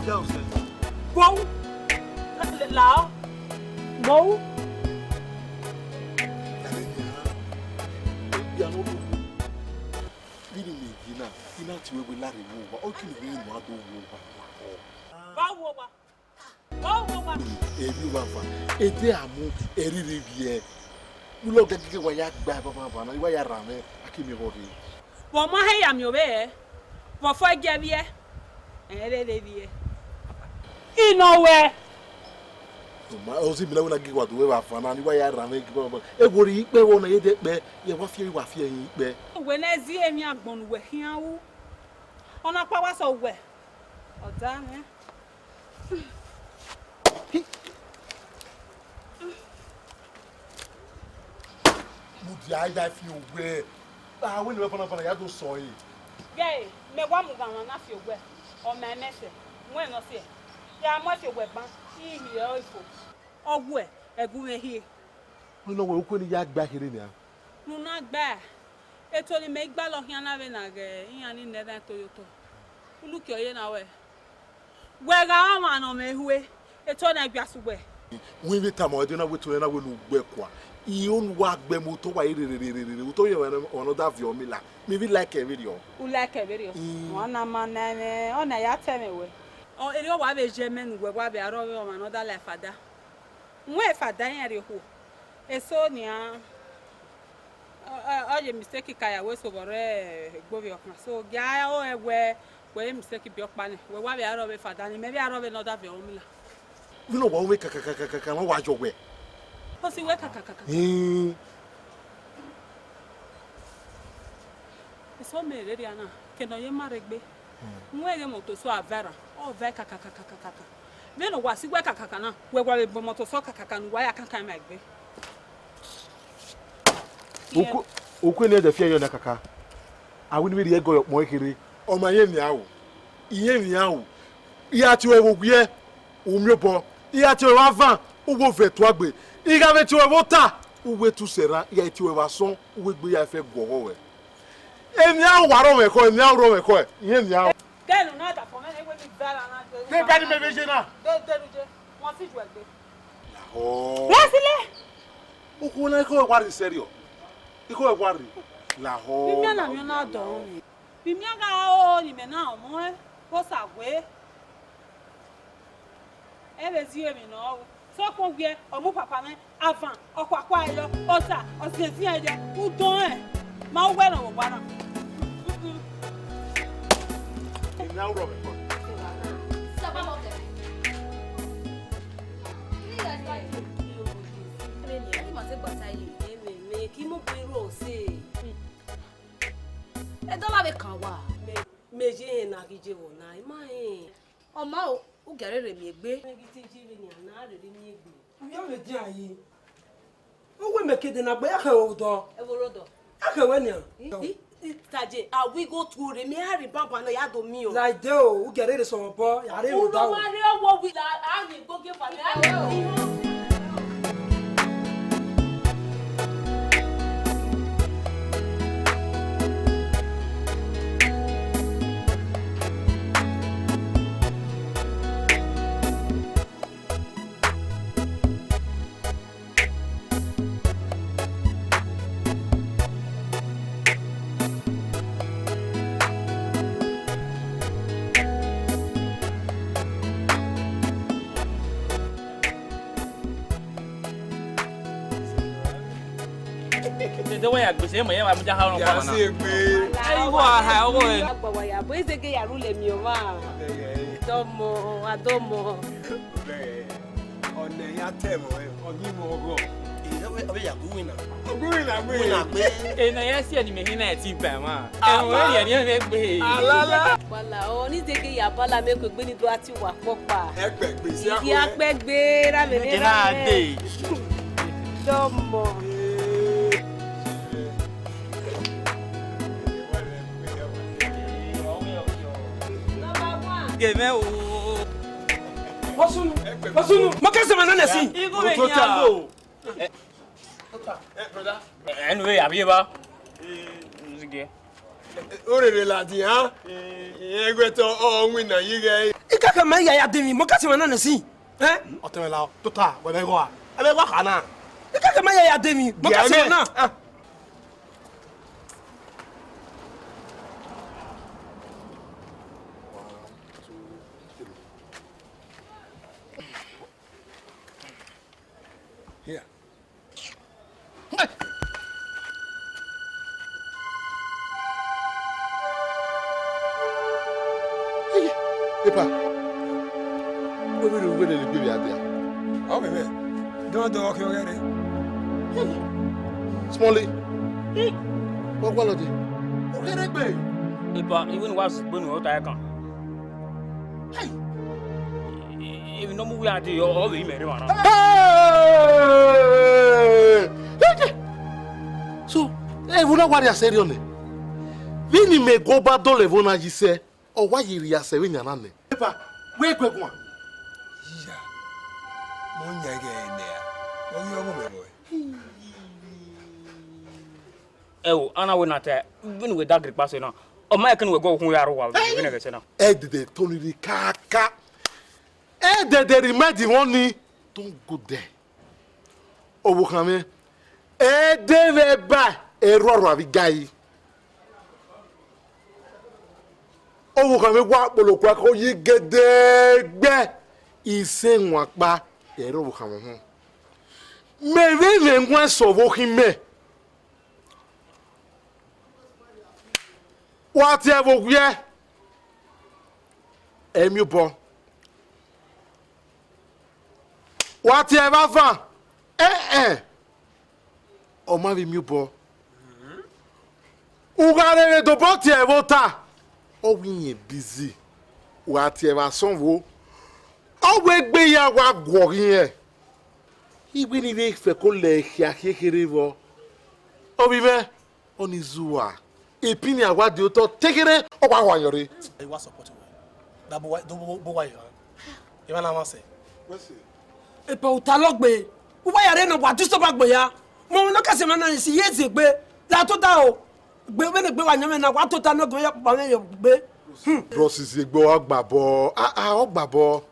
Wow. La. Wow. Ma ozi bila una gigwa do we afana ni wa ya rame gbo e gori ipe wo na ye de pe ye wa fie yin ipe we na zi emi agbon we hiawu ona pa wa so we oda me mu di ai da fie we ah we ni fana ya do so yi gay me wa mu gan na fie we o me mese mo no se ya mo fie we ban ihe ifo ogwe egume hie no we ko ni ya gba hire ni a nu na gba eto ni me gba lo hian na we na ge iyan ni neda toyoto uluki oye na we ga ma no me hue eto na gba su we we bi ta mo de na we to na we lu gbe kwa I on wa gbe mo to wa ire to ye ono da vi o mi la me bi like a video u like a video ona mana me ona ya teme we o eri o wa be je menu we wa be aro we o another life ada nwe fada yan re ho eso ni a o je mistake ka ya we so bore gbobi okan so ya o we mistake bi opa ni we wa be aro we fada ni me bi aro we another vi o mi la you know wa we kaka no wa jo we o si we kaka eso me re ria na ke no ye maregbe nwe ge moto so avera o ve kaka me no wa si we kaka na we gwa be moto so kaka nu wa ya kaka ma egbe oku ne da fie yo na kaka awu ni bi ye go mo kiri o ma ye ni awu iye ni awu iya ti we gugye o mi obo iya ti we wa van o go fe to agbe iga be ti we vota o we tu sera iya ti we wa son o we gbe ya fe gwo we emi awu wa ro me ko emi awu ro me ko iye ni awu Denu na da for me we ni vera na de ba ni me veje na de je won si ju egbe la ho Lasile o ko na ko wa ri serio iko e wa ri la ho bi mi na mi na do mi bi mi ga o ni me na omo e ko sagwe e be zi emi no so ko gbe omu papa me avant okwakwa ilo ota osesi eje u don e ma we no wa na now Robert. Taje, are we go to the Mary Baba no ya do mi o. Like do, who get it so bo, ya re o da. Who no what we that I go give for me. The way I go say, my I'm just how long. Ya se gbe. I go how go. Agbawa ya bo ise ge ya rule mi o ma. Domo, adomo. Ọ̀nà ya temo e, oni mo go. Obe ya go wina. Wina gbe. Eh na yes ya ni me hina ti ba ma. Eh we ya ni me gbe. Alala. Wala o ni ze ge ya bala me ko gbe ni do ati wa popa. E pe gbe si ako. Igi apegbe ra me me. Na dey. Domo. Game o. Osunu. Mo kese ma na si. Igo me nyago. Brother. Anyway, abi ba. Nzige. O rere la di ha. Egwe to o win na yi ge. Ika kama ya demi mokasi wana na si. Otemela tota we be go a. E be go kana. Ika kama ya demi mokasi wana. Here. Epa. Where will the baby out there? Oh bebe. Don't do okay already. Smally. What quality? Okay, that baby. Ipa, even was when what I can. Hey. Even no we are the all the email. Hey! So, vous n'avez pas de sérieux. Vini me go ba do le vona jise. O wa yiri ya se winya nane. Epa, we kwe kwa. Ya. Monya ge ne ya. Mo yo mo me boy. Oh, Anna will not even with that pass now. O my can we go who are while we never say now. Ed de Tony di kaka. Ed de remedy one don't go there. O wo kan me. Ed de ve ba error abi gai. O wo kan me wa polokwa ko yi gedegbe. Ise nwa pa error wo kan ho. Me we le nwa so wo kin me. Whatever we are, Emu bon. Whatever fan, O ma vi mieux bon. Ougare do bote vota. O winye busy. Whatever son vo. O we gbe ya wa gworin e. Ibi ni ve fe ko le hia kekere vo. O bi me oni zuwa. Epini agwadi oto tekere okwa wanyore E wa support we. Da bo wa yo. E ma na ma se. E pa utalogbe. U ba yare no gba tu so ba gbe ya. Mo no kasi mana si yeze gbe. La to ta o. Gbe we ne gbe wa nyame na wa to ta no gbe ya pa me yo gbe. Bros is egbo agbabo ogbabo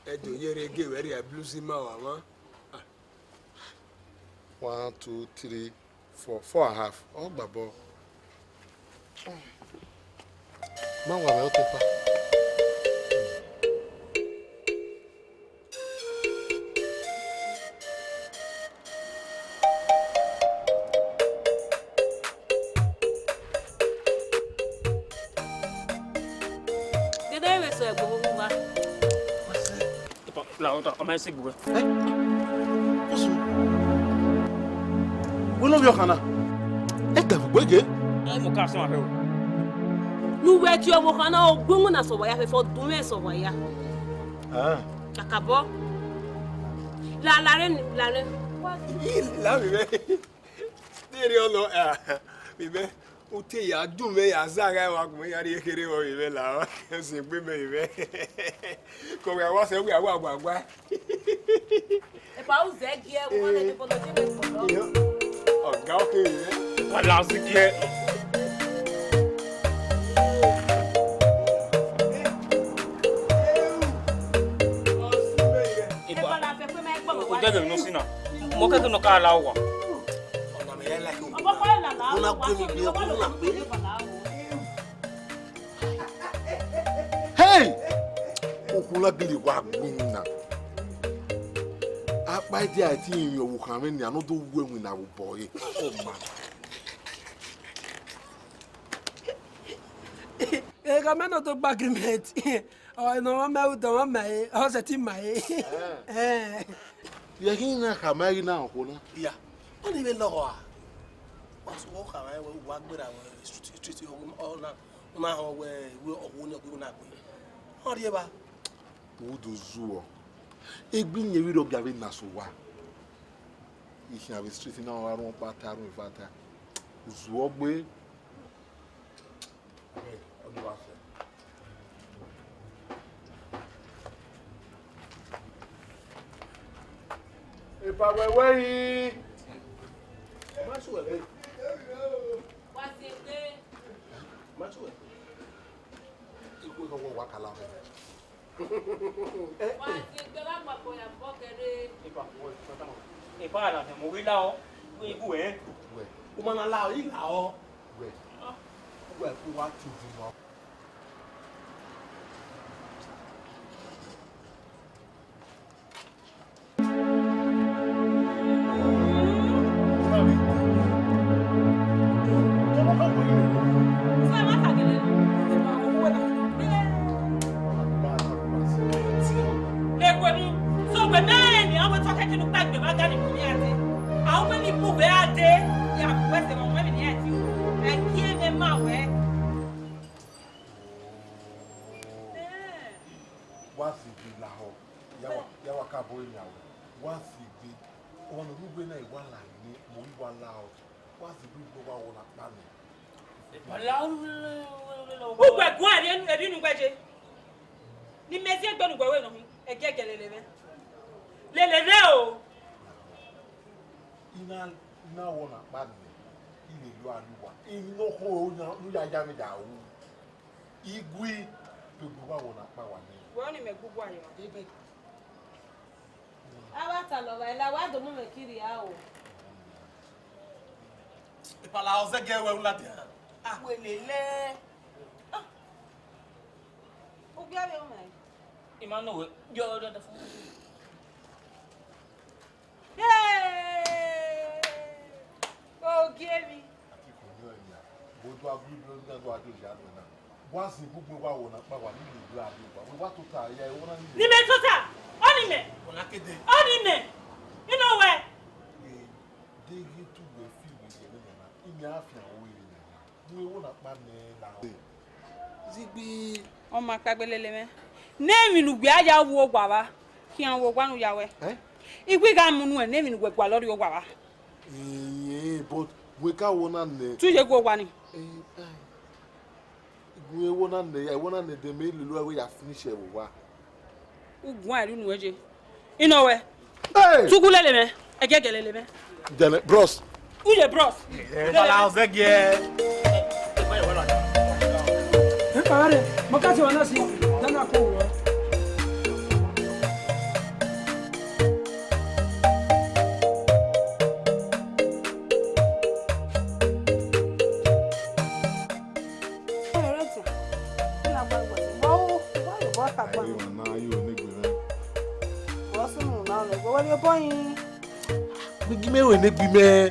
E do yere ge we ri blues ma wa ma. 1 2 3 4 4.5 ogbabo Man wa me o tepa La otra, comment c'est que Osu Wono bi okana E da bu gbege mo ka so ma fe o. Nu we ti owo kan na ogbun na so wa ya fe fo dun me so wa ya. Akabo. La re. La mi be. Dere ono mi be. O te ya dun me ya zaga wa ko me ya ri kere wo mi be la wa. O sin pe me mi be. Ko we wa se we awa agbagba. E pa o ze gi e wo le de bolo je me bolo. Ọ̀gá òkè mi be. Wala zike. E pa la fe pe me gbo mo wa. O de no sina. Mo ke no ka la wa. Ọ̀nà mi yẹn like. Obo ko la la. Una gbe mi bi o na pe. Hey okula gili wa gbunna Apa ide ati yin owo kan me ni ano do wu enwi na wo boy oh man E ka me no to gba agreement. O no ma me o do ma e. O se ti ma e. Ye kin na ka mai na ko na Ya. O ni be lo wa. Wa so wo ka wa wa gbe ra street o na. Una ho we owo ni ogbe na gbe. O ri e ba. Udu zuo Egbin ye wiro gawe na so wa Ihin ave street na wa ron pata ron fata Zuo gbe Odu wa se E pa wewe yi Ma so we. Wa se pe. Ma so we. Iku ko wa kala E pa la mo wi la o. Wi bu e. O ma na la o yi la o. We. We ku wa tu di no. Wasi bi la ho ya wa ka boy nya wo wasi bi won rugbe na iwa la ni mo iwa la ho wasi bi gbo wa wo na pa ni Ugwe gwan eri nu gbeje ni mezi egbe nu gwewe no egegelele me lelele o ina wo na pa ni ile lu aluwa ino ho nu ya ja mi da wo igwi gbo wa wo na pa wa ni wo ni me gugu ayo Ebe. Abata lo ba ila wa do mu me kiri ya o. Ipala o ze ge we ula dia. Welele. O bi abe o mai. Ima no we. Yo da fun. Hey! Oh, give me. ati ko ni o ya bo do agri bro ga do ade ja do na wasi gbogbo wa wo na pa wa ni ile lu aluwa we wa to ta ya e wona ni Ni me tota. Oni me. Ona kede. Oni me. You know where? degi tu we fi we se ni na imi afia wo ire na we wo na pa ni na zigbi O ma pagbelele me. Name nu gbe aja wo gwa wa. Ki an wo gwa nu ya we. Igwe ga munu e name nu gwe gwa lori o gwa wa. but we ka wo na ne Tuje go gwa ni. we wo na ne I wona ne de me lulu we ya finish e wo wa Ugun ari nu eje. You know where? hey Tugulele me. Egegelele me. then bros Uje bros. Ipala o ze ge. Pare, makati wanasi dana ko wo. gbigi me we ne gbi me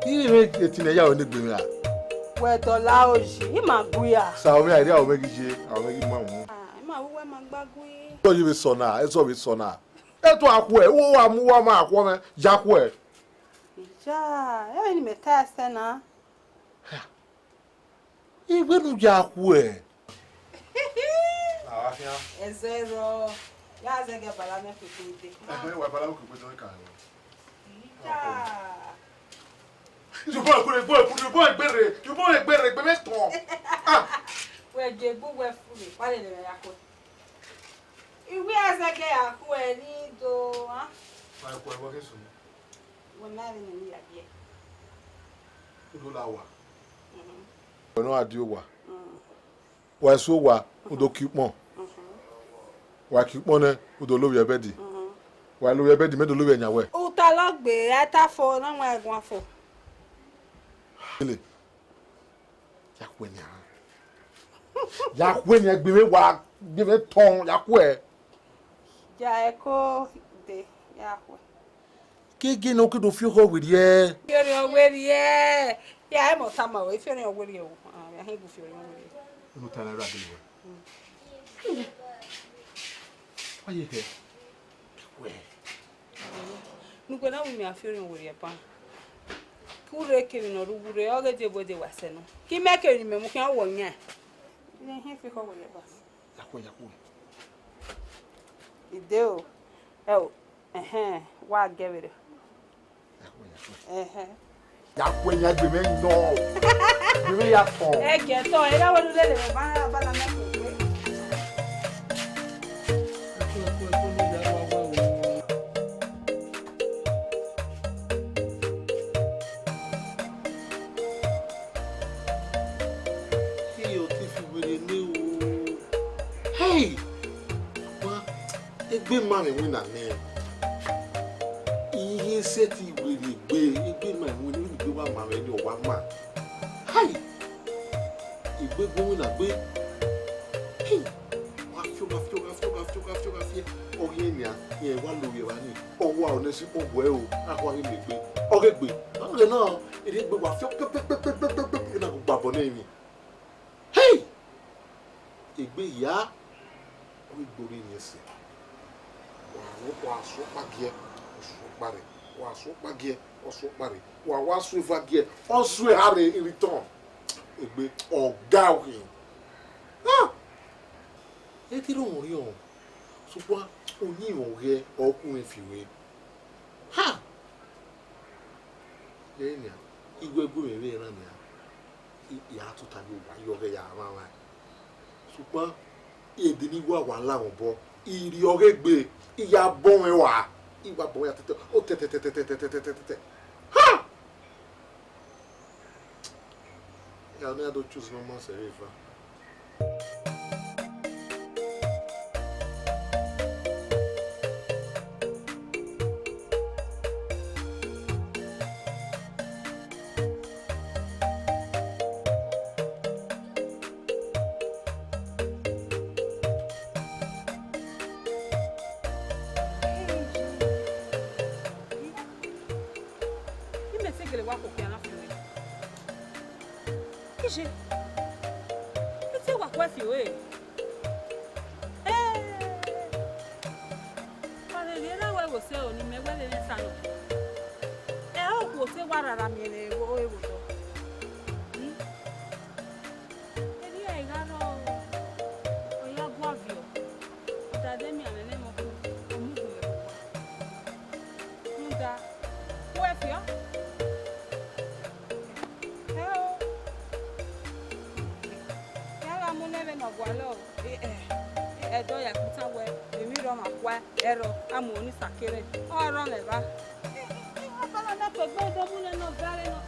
ire me etine ya o ne gbi me a Weto la oji. Ima guya. sa o me idea o me gije o me gi ma mu Ima wuwe ma gbagwe. so you be so na e so be so na e to akwo e wo wa mu wa ma akwo me ja kwo e Ja, ya ni me ta na. igbe nu ja kwo e Ezero. Ya zege bala me fikude. wa bala ku pe to ka Ja. you boy gbere gbe me ton We je gbugwe fule. Pale le ya ko. Iwe azege ya ku e ni do, ha? fa ko e wo ke so Wona ni ya bie. do la wa no adi o wa wa so wa do ki pon wa ki pon ne do lo ye bedi wa lo ye bedi me do lo ye nyawe Uta lo gbe ata fo na wa egun afo. ile ya kwe ni ya kwe ni egbe me wa gbe me ton ya kwe Ja eko de ya ko. gege no ke do fi ho we ye Fiori oweri e. Ya e mo tama we fiori oweri o. Ah, ya he bu fiori oweri. no ta na ra de we wa ye he we Nugo na umi afiori oweri e pa. Kure ke mi no rugure o ge je bode wase no. Ki me ke ni me mu kan wo nya. Ni he fi ho wo le bas. ya kwe Ide o. E o. Wa gevere. ya kwe ni egbe me no gbe me ya ton E ge to e da wo le le ba la me ko. hey Egbe man win na name. Iye seti we egbe man win we be one man any one man. Hi. Egbe go win na gbe. Hey. Wa fio. Oye ni a ye wa lo ye wa ni. Owo a onesi obo e o. Akwa ni megbe. Ogegbe. Oge na ere gbe wa fio pe na go gbabo na mi. Hey. Egbe ya o igbori ni ese. Wa so pagie. Wa so vagie. O so hare in return. Egbe oga o. Ah. E ti ro ori o. Supa oni o ge okun efiwe. Ha. Lenya igwe ere na ya atuta bi wa yo ge ya wa. Supa edini wa la bo. Iri oge gbe iya bon wa. Iwa bon ya tete o tete. Ha. Ya na do choose no more serifa. Amoni sakere. Oro le ba. Abala na ko gbe do mu le no gare no.